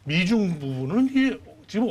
미중 부분은 이게 지금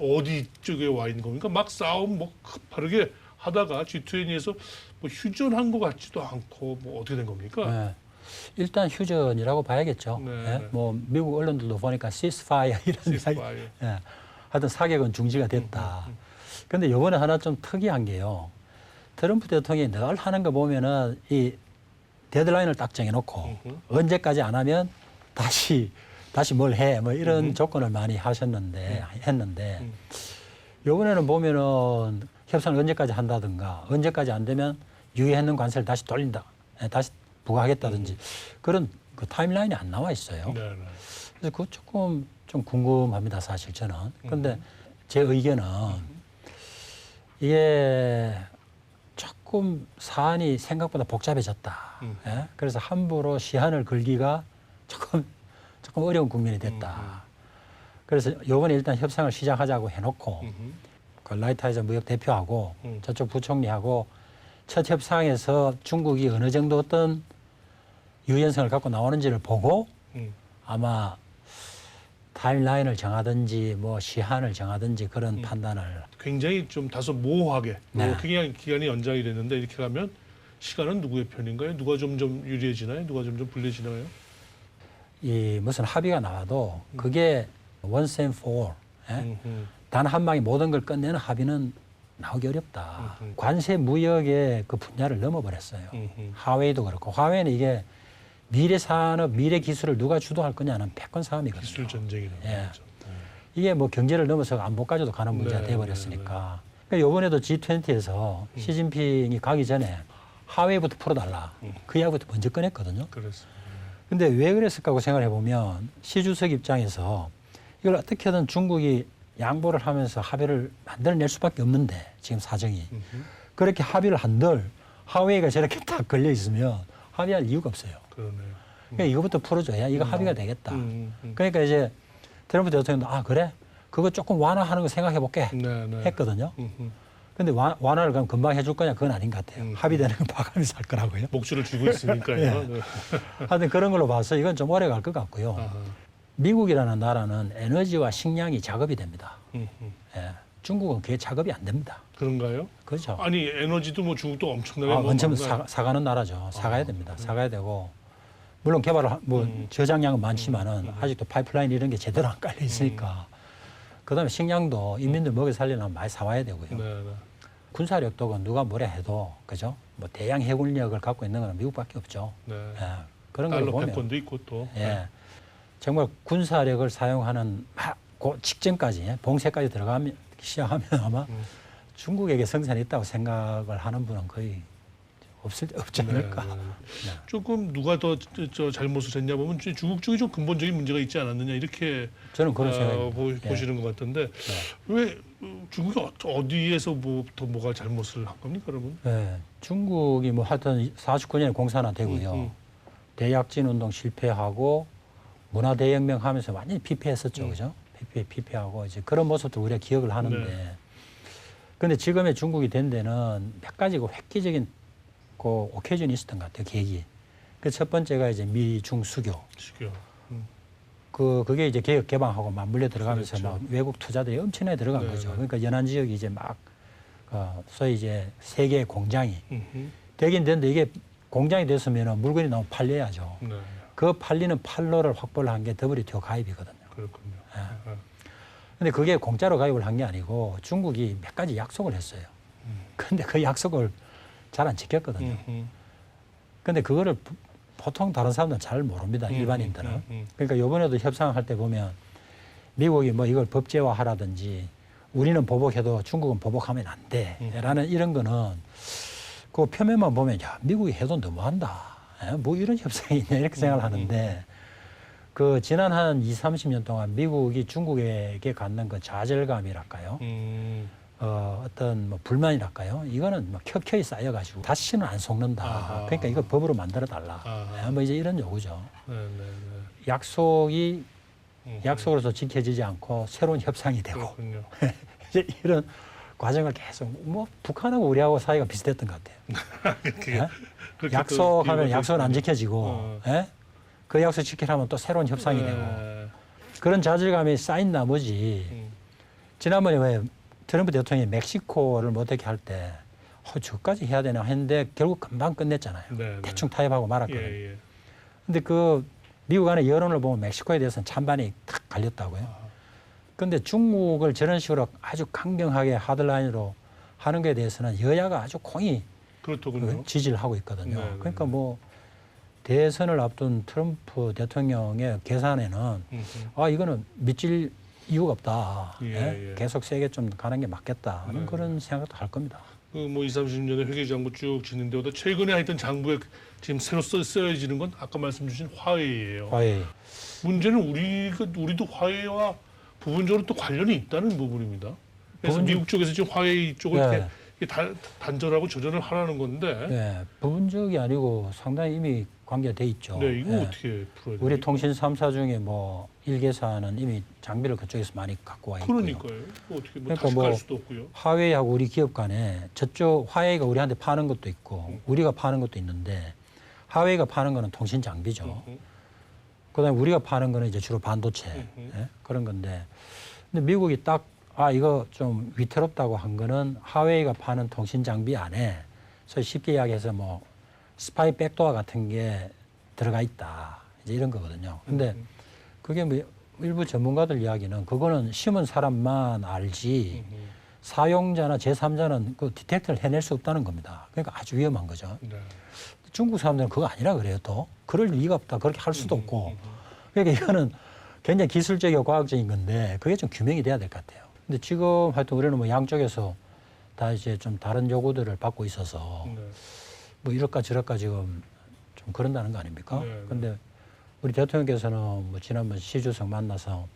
어디 쪽에 와 있는 겁니까? 막 싸움 뭐 급하게 하다가 G20에서 뭐 휴전한 것 같지도 않고 뭐 어떻게 된 겁니까? 네. 일단 휴전이라고 봐야겠죠. 네, 예? 네. 뭐 미국 언론들도 보니까 시스파이어 이런 이야기. 시스파이어. 예. 하여튼 사격은 중지가 됐다. 근데 이번에 하나 좀 특이한 게요. 트럼프 대통령이 늘 하는 거 보면은 이 데드라인을 딱 정해놓고 언제까지 안 하면 다시 뭘 해. 뭐 이런 조건을 많이 했는데 이번에는 보면은 협상을 언제까지 한다든가 언제까지 안 되면 유예했는 관세를 다시 돌린다. 다시 부과하겠다든지 그런 그 타임라인이 안 나와 있어요. 네, 네. 그래서 그거 조금 좀 궁금합니다, 사실 저는. 그런데 제 의견은 이게 조금 사안이 생각보다 복잡해졌다. 예? 그래서 함부로 시한을 걸기가 조금 어려운 국면이 됐다. 그래서 이번에 일단 협상을 시작하자고 해놓고 그 라이트하이저 무역 대표하고 저쪽 부총리하고 첫 협상에서 중국이 어느 정도 어떤 유연성을 갖고 나오는지를 보고 아마 타임라인을 정하든지 뭐 시한을 정하든지 그런 판단을 굉장히 좀 다소 모호하게 네. 굉장히 기간이 연장이 됐는데 이렇게 가면 시간은 누구의 편인가요? 누가 점점 유리해지나요? 누가 점점 불리해지나요? 이 무슨 합의가 나와도 그게 once and for all, 예? 단 한 방에 모든 걸 끝내는 합의는 나오기 어렵다. 관세 무역의 그 분야를 넘어버렸어요. 화웨이도 그렇고 화웨이는 이게 미래 산업, 미래 기술을 누가 주도할 거냐는 패권 싸움이거든요. 기술 전쟁이라는 예. 거죠. 이게 뭐 경제를 넘어서 안보까지도 가는 문제가 네, 돼버렸으니까. 그러니까 이번에도 G20에서 시진핑이 가기 전에 화웨이부터 풀어달라. 그 이야기부터 먼저 꺼냈거든요. 그렇습니다. 근데 왜 그랬을까 하고 생각을 해보면 시 주석 입장에서 이걸 어떻게든 중국이 양보를 하면서 합의를 만들어낼 수밖에 없는데 지금 사정이. 그렇게 합의를 한들 화웨이가 저렇게 딱 걸려 있으면 합의할 이유가 없어요. 그러네요. 그러니까 이거부터 풀어줘야 이거 합의가 되겠다. 그러니까 이제 트럼프 대통령도 아 그래? 그거 조금 완화하는 거 생각해 볼게 네, 네. 했거든요. 근데 완화를 그럼 금방 해줄 거냐 그건 아닌 것 같아요. 합의되는 건 봐가면서 할 거라고요. 목줄을 쥐고 있으니까요. 예. 네. 하여튼 그런 걸로 봐서 이건 좀 오래 갈 것 같고요. 아하. 미국이라는 나라는 에너지와 식량이 작업이 됩니다. 예. 중국은 그게 작업이 안 됩니다. 그런가요? 그렇죠. 아니 에너지도 뭐 중국도 엄청나게 뭐 원천 많나요? 사가는 나라죠. 사가야 됩니다. 사가야 되고 물론 개발을 뭐 저장량은 많지만은 아직도 파이프라인 이런 게 제대로 안 깔려 있으니까. 그다음에 식량도 인민들 먹여 살리려면 많이 사와야 되고요. 네, 네. 군사력도 누가 뭐라 해도 그죠? 뭐 대양 해군력을 갖고 있는 건 미국밖에 없죠. 네. 예. 그런 걸 달러 보면 패권도 있고 또. 예. 정말 군사력을 사용하는 그 직전까지 봉쇄까지 들어가면 시작하면 아마 중국에게 성산이 있다고 생각을 하는 분은 거의 없지 않을까. 네, 네. 네. 조금 누가 더 잘못을 했냐 보면 중국 쪽이 좀 근본적인 문제가 있지 않았느냐 이렇게 저는 그런 생각입니다. 보시는 것 같은데 왜 중국이 어디에서 뭐가 잘못을 한 겁니까, 여러분? 네. 중국이 뭐 하여튼 49년에 공산화 되고요. 대약진 운동 실패하고 문화대혁명 하면서 완전히 피폐했었죠. 그죠? 피폐하고 이제 그런 모습도 우리가 기억을 하는데 근데 지금의 중국이 된 데는 몇 가지 획기적인 그 오케이전이 있었던 것 같아요. 계기. 그 첫 번째가 이제 미중 수교. 수교. 그게 이제 개혁 개방하고 맞물려 들어가면서 그렇죠. 막 외국 투자들이 엄청나게 들어간 네, 거죠. 네. 그러니까 연안 지역이 이제 막 소위 이제 세계의 공장이 되긴 되는데 이게 공장이 됐으면 물건이 너무 팔려야죠. 네, 그 팔리는 판로를 확보를 한 게 WTO 가입이거든요. 그렇군요. 예. 근데 그게 공짜로 가입을 한 게 아니고 중국이 몇 가지 약속을 했어요. 근데 그 약속을 잘 안 지켰거든요. 근데 그거를 보통 다른 사람들은 잘 모릅니다. 일반인들은. 그러니까 이번에도 협상할 때 보면 미국이 뭐 이걸 법제화하라든지 우리는 보복해도 중국은 보복하면 안 돼. 라는 이런 거는 그 표면만 보면 야, 미국이 해도 너무한다. 뭐 이런 협상이 있냐 이렇게 생각을 하는데 그 지난 한 20, 30년 동안 미국이 중국에게 갖는 그 좌절감이랄까요? 어떤 뭐 불만이랄까요? 이거는 뭐 켜켜이 쌓여가지고 다시는 안 속는다. 아하. 그러니까 이걸 법으로 만들어 달라. 아하. 뭐 이제 이런 요구죠. 네, 네, 네. 약속이 약속으로서 지켜지지 않고 새로운 협상이 되고 그렇군요. 이제 이런 과정을 계속 뭐 북한하고 우리하고 사이가 비슷했던 것 같아요. 그렇게 또 약속하면 비유가 약속은 안 됐군요. 지켜지고 예? 그 약속 지키려면 또 새로운 협상이 되고 그런 자질감이 쌓인 나머지 지난번에 왜 트럼프 대통령이 멕시코를 못하게 할 때 저까지 해야 되나 했는데 결국 금방 끝냈잖아요. 네, 대충 타협하고 말았거든요. 예, 예. 근데 그 미국 안에 여론을 보면 멕시코에 대해서는 찬반이 탁 갈렸다고요. 그런데 중국을 저런 식으로 아주 강경하게 하드라인으로 하는 것에 대해서는 여야가 아주 공히 그렇더군요. 지지를 하고 있거든요. 네, 네, 그러니까 뭐 대선을 앞둔 트럼프 대통령의 계산에는 이거는 믿질 이유가 없다. 예, 예. 계속 세게 좀 가는 게 맞겠다 하는 네. 그런 생각도 할 겁니다. 그뭐 20, 30년의 회계 장부 쭉 짓는데보다 최근에 하여튼 장부에 지금 새로 써야지는 건 아까 말씀 주신 화해예요. 화해. 문제는 우리도 화해와 부분적으로 또 관련이 있다는 부분입니다. 그래서 미국 쪽에서 지금 화해 쪽을 네. 이렇게 단절하고 조절을 하라는 건데. 네, 부분적이 아니고 상당히 이미 관계가 돼 있죠. 네, 이거 네. 어떻게 풀어야 돼요? 우리 통신 3사 중에 뭐 일개사는 이미 장비를 그쪽에서 많이 갖고 와 있고요. 그러니까요. 이거 어떻게 뭐 그러니까 다시 뭐 갈 수도 없고요. 화웨이하고 우리 기업 간에 저쪽 화웨이가 우리한테 파는 것도 있고 우리가 파는 것도 있는데 화웨이가 파는 거는 통신 장비죠. 그다음에 우리가 파는 거는 이제 주로 반도체 예? 그런 건데 근데 미국이 딱 이거 좀 위태롭다고 한 거는 화웨이가 파는 통신 장비 안에 소위 쉽게 이야기해서 뭐 스파이 백도어 같은 게 들어가 있다 이제 이런 거거든요. 근데 그게 뭐 일부 전문가들 이야기는 그거는 심은 사람만 알지 사용자나 제3자는 그 디텍터를 해낼 수 없다는 겁니다. 그러니까 아주 위험한 거죠. 네. 중국 사람들은 그거 아니라 그래요. 또 그럴 리가 없다. 그렇게 할 수도 없고. 그러니까 이거는 굉장히 기술적이고 과학적인 건데 그게 좀 규명이 돼야 될 것 같아요. 근데 지금 하여튼 우리는 뭐 양쪽에서 다 이제 좀 다른 요구들을 받고 있어서 네. 뭐 이럴까 저럴까 지금 좀 그런다는 거 아닙니까? 네. 근데 우리 대통령께서는 뭐 지난번 시주석 만나서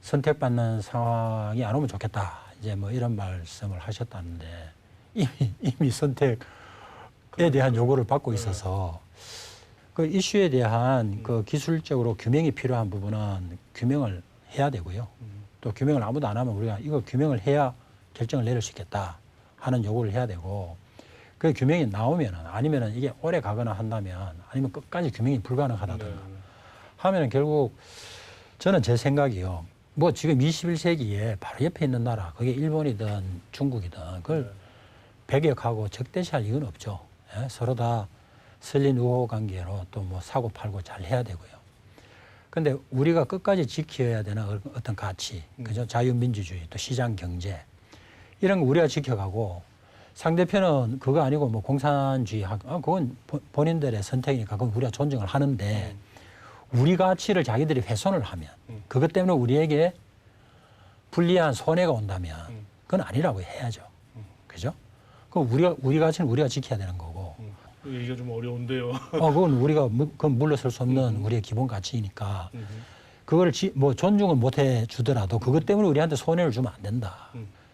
선택받는 상황이 안 오면 좋겠다. 이제 뭐 이런 말씀을 하셨다는데 이미 선택에 대한 요구를 받고 있어서 그 이슈에 대한 그 기술적으로 규명이 필요한 부분은 규명을 해야 되고요. 또 규명을 아무도 안 하면 우리가 이거 규명을 해야 결정을 내릴 수 있겠다 하는 요구를 해야 되고 그 규명이 나오면은 아니면은 이게 오래 가거나 한다면 아니면 끝까지 규명이 불가능하다든가 하면은 결국 저는 제 생각이요. 뭐 지금 21세기에 바로 옆에 있는 나라 그게 일본이든 중국이든 그걸 배격하고 적대시할 이유는 없죠. 예? 서로 다 설린 우호 관계로 또 뭐 사고 팔고 잘 해야 되고요. 근데 우리가 끝까지 지켜야 되는 어떤 가치, 그죠? 자유민주주의, 또 시장 경제 이런 거 우리가 지켜가고 상대편은 그거 아니고 뭐 공산주의 그건 본인들의 선택이니까 그건 우리가 존중을 하는데 우리 가치를 자기들이 훼손을 하면 그것 때문에 우리에게 불리한 손해가 온다면 그건 아니라고 해야죠. 그죠? 그럼 우리 가치는 우리가 지켜야 되는 거고. 얘기가 좀 어려운데요. 그건 물러설 수 없는 우리의 기본 가치이니까 그걸 뭐 존중을 못 해주더라도 그것 때문에 우리한테 손해를 주면 안 된다.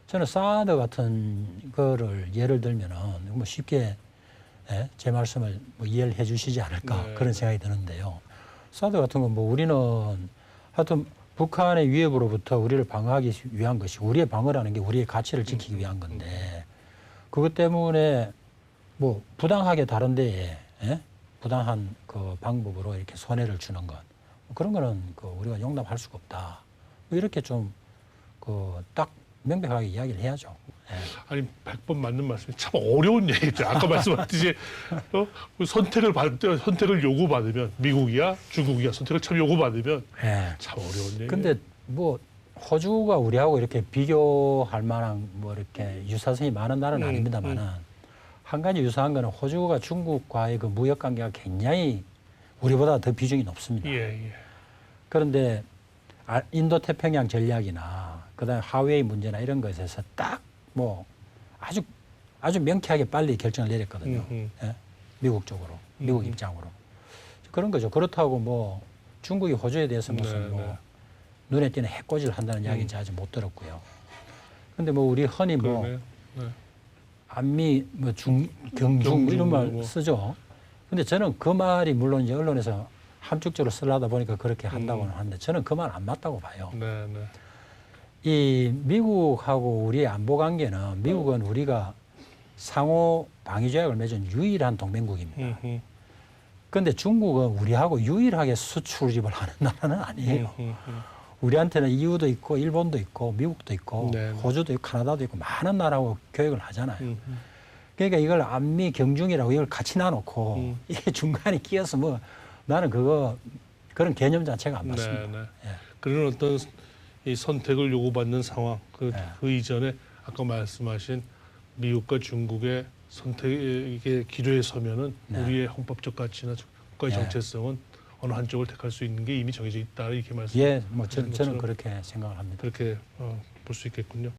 저는 사드 같은 거를 예를 들면은 뭐 쉽게 제 말씀을 뭐 이해를 해 주시지 않을까 네. 그런 생각이 드는데요. 사드 같은 건 뭐 우리는 하여튼 북한의 위협으로부터 우리를 방어하기 위한 것이 우리의 방어라는 게 우리의 가치를 지키기 위한 건데 그것 때문에 뭐 부당하게 다른 데에 부당한 그 방법으로 이렇게 손해를 주는 것 그런 거는 그 우리가 용납할 수가 없다. 뭐 이렇게 좀 그 딱 명백하게 이야기를 해야죠. 아니 100번 맞는 말씀이 참 어려운 얘기죠. 아까 말씀하셨듯이 선택을 요구받으면 미국이야 중국이야 선택을 참 요구받으면 참 어려운 얘기예요. 근데 뭐 호주가 우리하고 이렇게 비교할 만한 뭐 이렇게 유사성이 많은 나라는 아닙니다만은 한 가지 유사한 거는 호주가 중국과의 그 무역 관계가 굉장히 우리보다 더 비중이 높습니다. 예. 그런데 인도 태평양 전략이나 그다음에 하웨이 문제나 이런 것에서 딱 뭐 아주 명쾌하게 빨리 결정을 내렸거든요. 예? 미국 쪽으로, 미국 입장으로 그런 거죠. 그렇다고 뭐 중국이 호주에 대해서 무슨 뭐 눈에 띄는 해코지를 한다는 이야기는 제가 아직 못 들었고요. 그런데 뭐 우리 흔히 뭐 안미, 뭐 경중 이런 말 쓰죠. 근데 저는 그 말이 물론 이제 언론에서 함축적으로 쓰려다 보니까 그렇게 한다고는 하는데 저는 그 말 안 맞다고 봐요. 이 미국하고 우리의 안보 관계는 미국은 우리가 상호 방위 조약을 맺은 유일한 동맹국입니다. 그런데 중국은 우리하고 유일하게 수출입을 하는 나라는 아니에요. 우리한테는 EU도 있고 일본도 있고 미국도 있고 네. 호주도 있고 카나다도 있고 많은 나라하고 교역을 하잖아요. 음. 그러니까 이걸 안미 경중이라고 이걸 같이 놔놓고 이게 중간에 끼어서 뭐 나는 그런 개념 자체가 안 맞습니다. 네, 네. 예. 그런 어떤 이 선택을 요구받는 상황 그 네. 이전에 아까 말씀하신 미국과 중국의 선택의 기로에 서면은 네. 우리의 헌법적 가치나 국가의 네. 정체성은 어느 한쪽을 택할 수 있는 게 이미 정해져 있다 이렇게 말씀. 예, 뭐 저는 그렇게 생각을 합니다. 그렇게 볼 수 있겠군요.